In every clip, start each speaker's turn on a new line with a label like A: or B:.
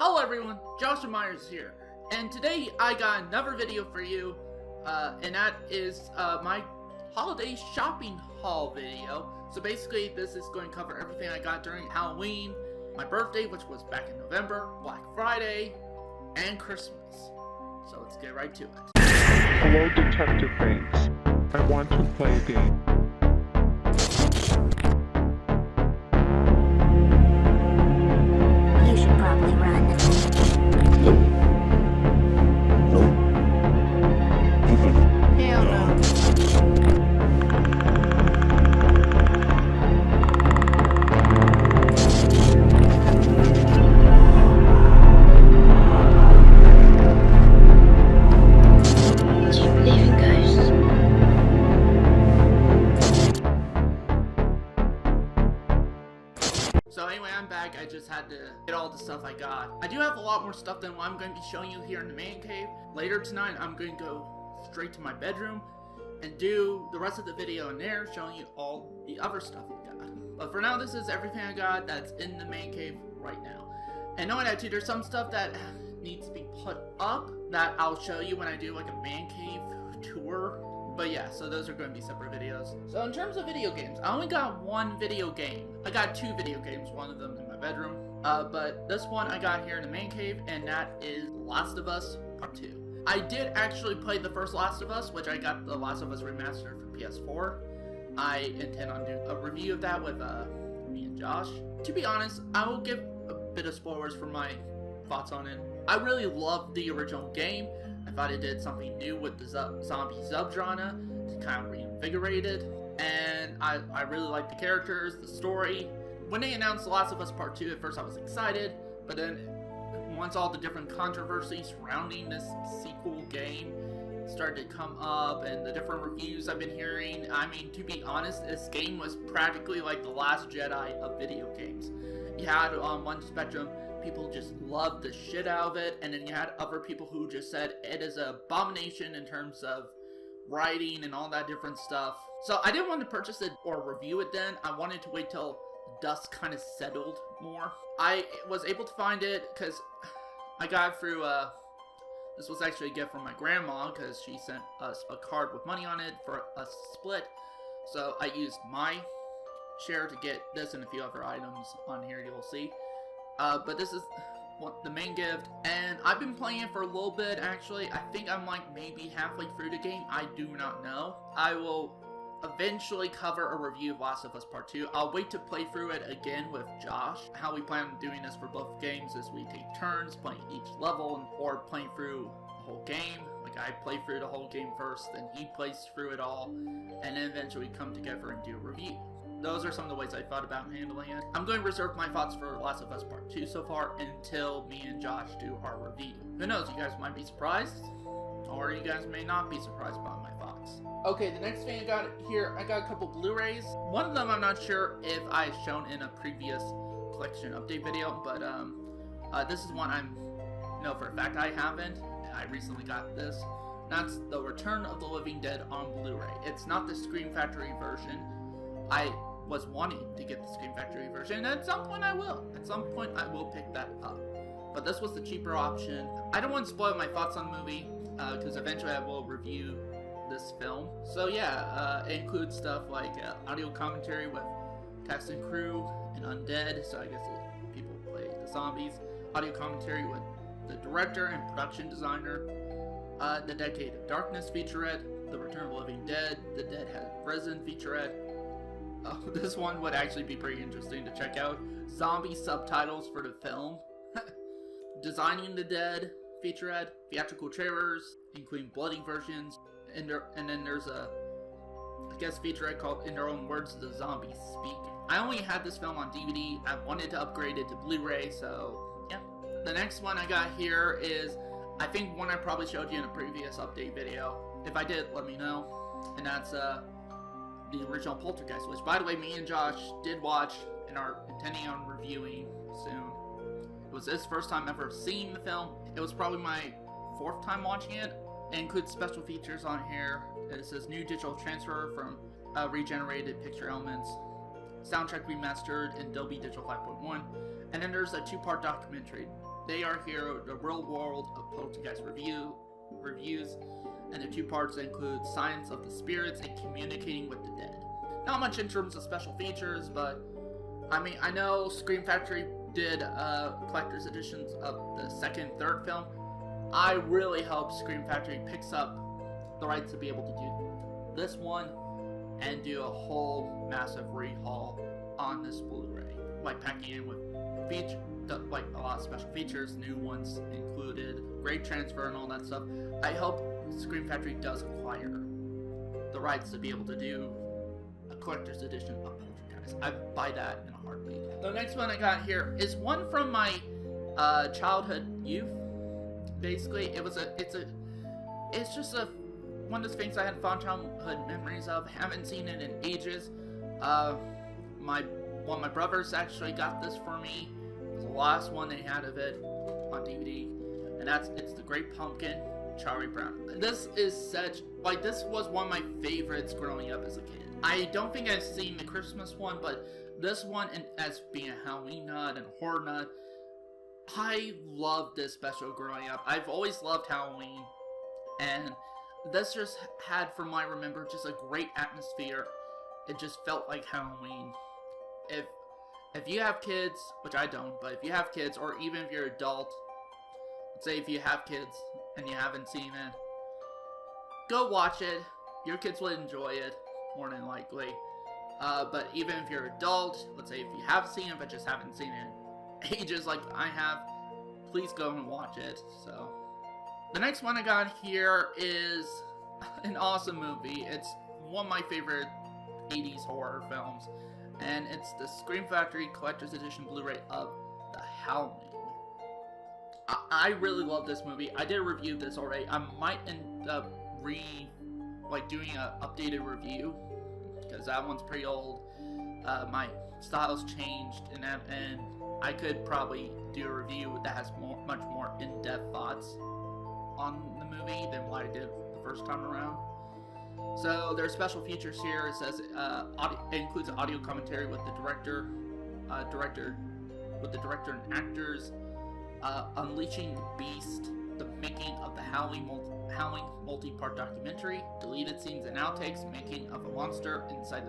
A: Hello everyone, Joshua Myers here, and today I got another video for you, and that is my holiday shopping haul video. So basically this is going to cover everything I got during Halloween, my birthday, which was back in November, Black Friday, and Christmas. So let's get right to it.
B: Hello, Detective Banks. I want to play a game.
C: You should probably run. Hell no. Do you believe in ghosts?
A: So anyway, I'm back. I just had to get all the stuff I got. I do have a lot more stuff than what I'm going to be showing you here in the man cave. Later tonight, I'm going to go straight to my bedroom and do the rest of the video in there, showing you all the other stuff I got. But for now, this is everything I got that's in the man cave right now. And knowing that too, there's some stuff that needs to be put up that I'll show you when I do like a man cave tour. But yeah, so those are going to be separate videos. So in terms of video games, I only got one video game. I got two video games, one of them in my bedroom. But this one I got here in the man cave, and that is Last of Us Part 2. I did actually play the first Last of Us, which I got the Last of Us Remastered for PS4. I intend on doing a review of that with me and Josh. To be honest, I will give a bit of spoilers for my thoughts on it. I really loved the original game. I thought it did something new with the zombie subgenre to kind of reinvigorate it, and I really liked the characters, the story. When they announced The Last of Us Part 2, at first I was excited, but then once all the different controversies surrounding this sequel game started to come up and the different reviews I've been hearing, I mean, to be honest, this game was practically like the Last Jedi of video games. You had on one spectrum, people just loved the shit out of it, and then you had other people who just said it is an abomination in terms of writing and all that different stuff. So I didn't want to purchase it or review it then. I wanted to wait till the dust kind of settled more. I was able to find it because I got it through, this was actually a gift from my grandma because she sent us a card with money on it for a split. So I used my share to get this and a few other items on here you'll see. But this is the main gift, and I've been playing it for a little bit actually. I think I'm like maybe halfway through the game, I do not know. I will eventually cover a review of Last of Us Part 2. I'll wait to play through it again with Josh. How we plan on doing this for both games is we take turns playing each level or playing through the whole game. Like I play through the whole game first, then he plays through it all, and then eventually we come together and do a review. Those are some of the ways I thought about handling it. I'm going to reserve my thoughts for Last of Us Part 2 so far until me and Josh do our review. Who knows, you guys might be surprised, or you guys may not be surprised by my thoughts. Okay, the next thing I got here, I got a couple Blu-rays. One of them I'm not sure if I've shown in a previous collection update video, but this is one I know for a fact I haven't. I recently got this. That's The Return of the Living Dead on Blu-ray. It's not the Scream Factory version. I was wanting to get the Scream Factory version, and at some point I will. At some point I will pick that up. But this was the cheaper option. I don't want to spoil my thoughts on the movie, because eventually I will review this film. So yeah, it includes stuff like audio commentary with cast and crew and undead, so I guess people play the zombies. Audio commentary with the director and production designer. The Decade of Darkness featurette. The Return of the Living Dead. The Dead Has Risen featurette. Oh, this one would actually be pretty interesting to check out. Zombie subtitles for the film. Designing the Dead featurette. Theatrical trailers, including bloody versions. And then there's a guest featurette called In Their Own Words, The Zombies Speak. I only had this film on DVD. I wanted to upgrade it to Blu-ray, so yeah. The next one I got here is, I think one I probably showed you in a previous update video. If I did, let me know. And that's the original Poltergeist, which by the way, me and Josh did watch and are intending on reviewing soon. It was his first time ever seeing the film. It was probably my fourth time watching it. It includes special features on here. It says new digital transfer from regenerated picture elements, soundtrack remastered in Dolby Digital 5.1, and then there's a two-part documentary. They Are Here, The Real World of Poltergeist Reviews, and the 2 parts include Science of the Spirits and Communicating with the Dead. Not much in terms of special features, but I mean, I know Scream Factory did collector's editions of the 2nd, 3rd film. I really hope Scream Factory picks up the rights to be able to do this one and do a whole massive rehaul on this Blu-ray, like packing in with like a lot of special features, new ones included, great transfer and all that stuff. I hope Scream Factory does acquire the rights to be able to do a collector's edition of Poltergeist. I buy that in a heartbeat. The next one I got here is one from my childhood youth. Basically, it's just one of those things I had fond childhood memories of. Haven't seen it in ages. One of my brothers actually got this for me. It was the last one they had of it on DVD, and it's The Great Pumpkin, Charlie Brown. This was one of my favorites growing up as a kid. I don't think I've seen the Christmas one, but this one, and as being a Halloween nut and a horror nut, I loved this special growing up. I've always loved Halloween, and this just had, from what I remember, just a great atmosphere. It just felt like Halloween. If you have kids, which I don't, but if you have kids, or even if you're an adult, let's say if you have kids and you haven't seen it, go watch it. Your kids will enjoy it, more than likely. But even if you're an adult, let's say if you have seen it but just haven't seen it in ages like I have, please go and watch it. So the next one I got here is an awesome movie. It's one of my favorite 80s horror films, and it's the Scream Factory Collector's Edition Blu-ray of The Howling. I really love this movie. I did a review of this already. I might end up doing an updated review, because that one's pretty old. My style's changed, and I could probably do a review that has much more in-depth thoughts on the movie than what I did the first time around. So there are special features here. It says it includes an audio commentary with the director and actors, Unleashing the Beast, the making of the Howling multi-part documentary, deleted scenes and outtakes, making of a monster inside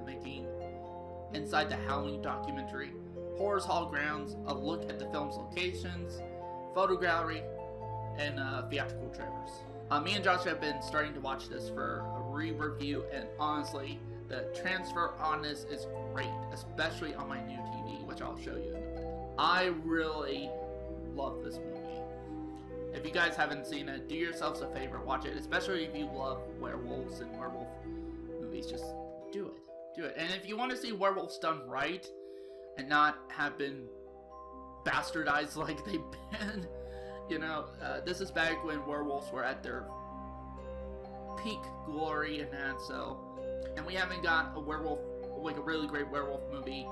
A: the Howling documentary, Horrors Hall grounds, a look at the film's locations, photo gallery, and theatrical trailers. Me and Josh have been starting to watch this for a re-review, and honestly, the transfer on this is great, especially on my new TV, which I'll show you in a bit. I really love this movie. If you guys haven't seen it, do yourselves a favor, watch it, especially if you love werewolves and werewolf movies. Just do it. Do it. And if you want to see werewolves done right, and not have been bastardized like they've been, this is back when werewolves were at their peak glory and that, and we haven't got a werewolf, like a really great werewolf movie,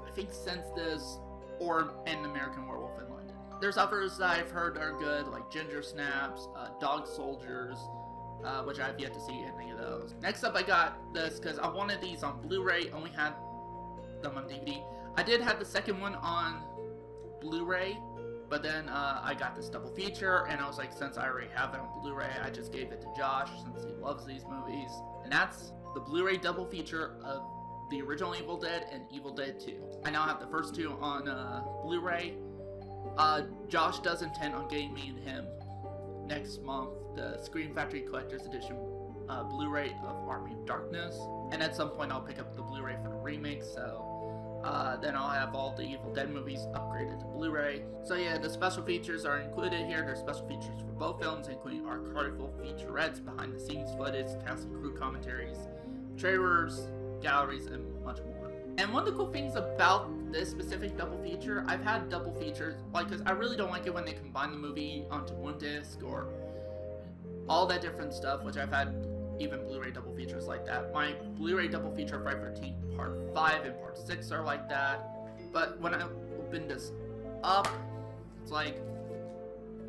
A: I think, since this, or an American Werewolf in London. There's others that I've heard are good, like Ginger Snaps, Dog Soldiers, which I've yet to see any of those. Next up, I got this because I wanted these on Blu-ray, only had them on DVD. I did have the second one on Blu-ray, but then I got this double feature, and I was like, since I already have it on Blu-ray, I just gave it to Josh since he loves these movies. And that's the Blu-ray double feature of the original Evil Dead and Evil Dead 2. I now have the first two on Blu-ray. Josh does intend on getting me and him next month the Scream Factory Collector's Edition Blu-ray of Army of Darkness. And at some point I'll pick up the Blu-ray for the remake, so then I'll have all the Evil Dead movies upgraded to Blu-ray. So yeah, the special features are included here. There's special features for both films, including archival featurettes, behind-the-scenes footage, cast and crew commentaries, trailers, galleries, and much more. And one of the cool things about this specific double feature, I've had double features, because I really don't like it when they combine the movie onto one disc, or all that different stuff, which I've had even Blu-ray double features like that. My Blu-ray double feature of Friday the 13th Part 5 and Part 6 are like that. But when I open this up, it's like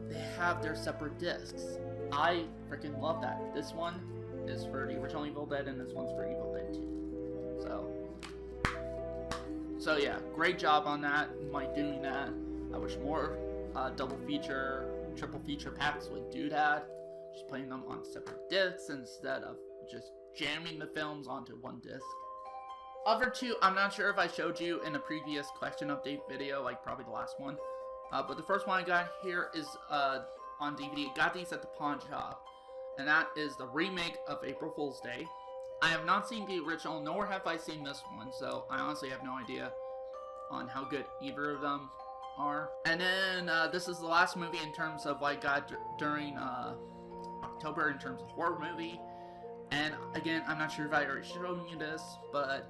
A: they have their separate discs. I freaking love that. This one is for the original Evil Dead, and this one's for Evil Dead 2. So yeah, great job on that, Mike, doing that. I wish more double feature, triple feature packs with Doodad, just playing them on separate discs instead of just jamming the films onto one disc. Other two, I'm not sure if I showed you in a previous question update video, like probably the last one, but the first one I got here is on DVD. Got these at the pawn shop, and that is the remake of April Fool's Day. I have not seen the original, nor have I seen this one, so I honestly have no idea on how good either of them are. And then this is the last movie in terms of what I got during October in terms of horror movie. And again, I'm not sure if I already showed you this, but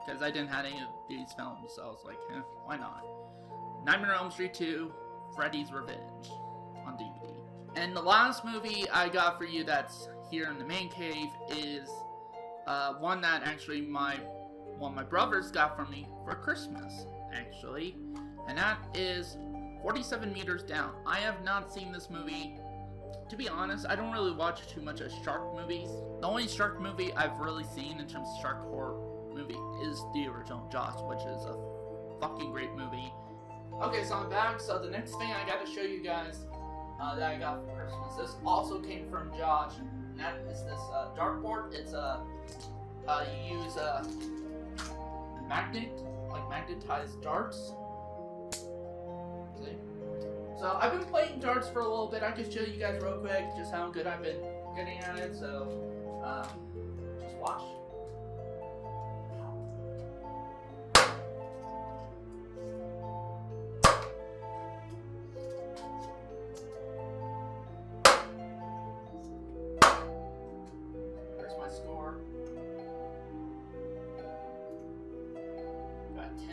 A: because I didn't have any of these films, so I was like, why not? Nightmare on Elm Street 2, Freddy's Revenge on DVD. And the last movie I got for you that's here in the man cave is one that actually one of my brothers got for me for Christmas, actually. And that is 47 Meters Down. I have not seen this movie. To be honest, I don't really watch too much of shark movies. The only shark movie I've really seen in terms of shark horror movie is the original Jaws, which is a fucking great movie. Okay, so I'm back. So the next thing I got to show you guys that I got for Christmas. This also came from Josh. And that is this dartboard. It's you use a magnet, like magnetized darts. See? So I've been playing darts for a little bit. I can show you guys real quick just how good I've been getting at it. So just watch. There's my score. Got 10.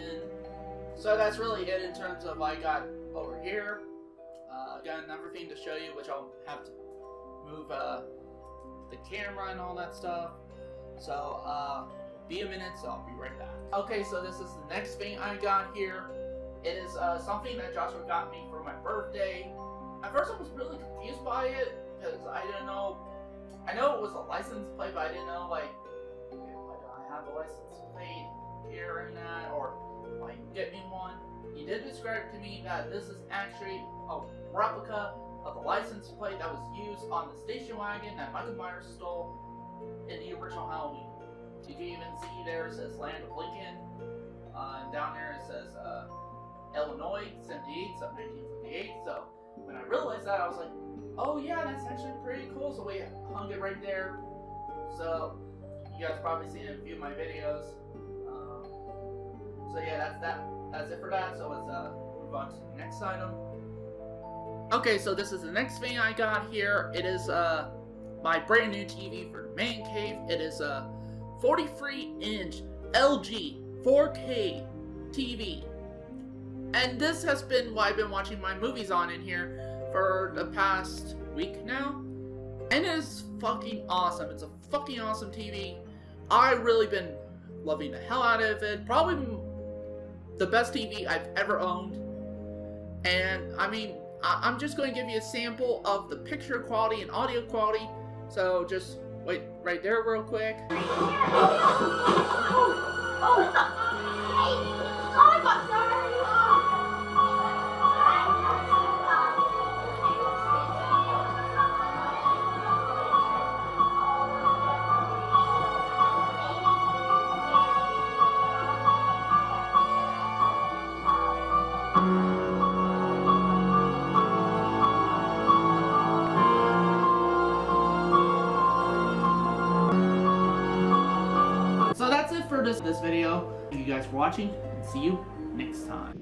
A: So that's really it in terms of what I got over here. Got another thing to show you, which I'll have to move the camera and all that stuff. So be a minute, so I'll be right back. Okay, so this is the next thing I got here. It is something that Joshua got me for my birthday. At first I was really confused by it, because I didn't know. I know it was a license plate, but I didn't know, like, okay, why do I have a license plate here and that, or like get me one. He did describe to me that this is actually a replica of the license plate that was used on the station wagon that Michael Myers stole in the original Halloween. You can even see there it says Land of Lincoln, and down there it says Illinois 78, so 1958. So when I realized that, I was like, oh yeah, that's actually pretty cool. So we hung it right there. So you guys probably seen it in a few of my videos. So yeah, that's it for that. So let's move on to the next item. Okay, so this is the next thing I got here. It is my brand new TV for the man cave. It is a 43-inch LG 4K TV. And this has been what I've been watching my movies on in here for the past week now. And it is fucking awesome. It's a fucking awesome TV. I've really been loving the hell out of it. Probably the best TV I've ever owned. And I mean, I'm just going to give you a sample of the picture quality and audio quality. So just wait right there real quick. So that's it for this video. Thank you guys for watching, and see you next time.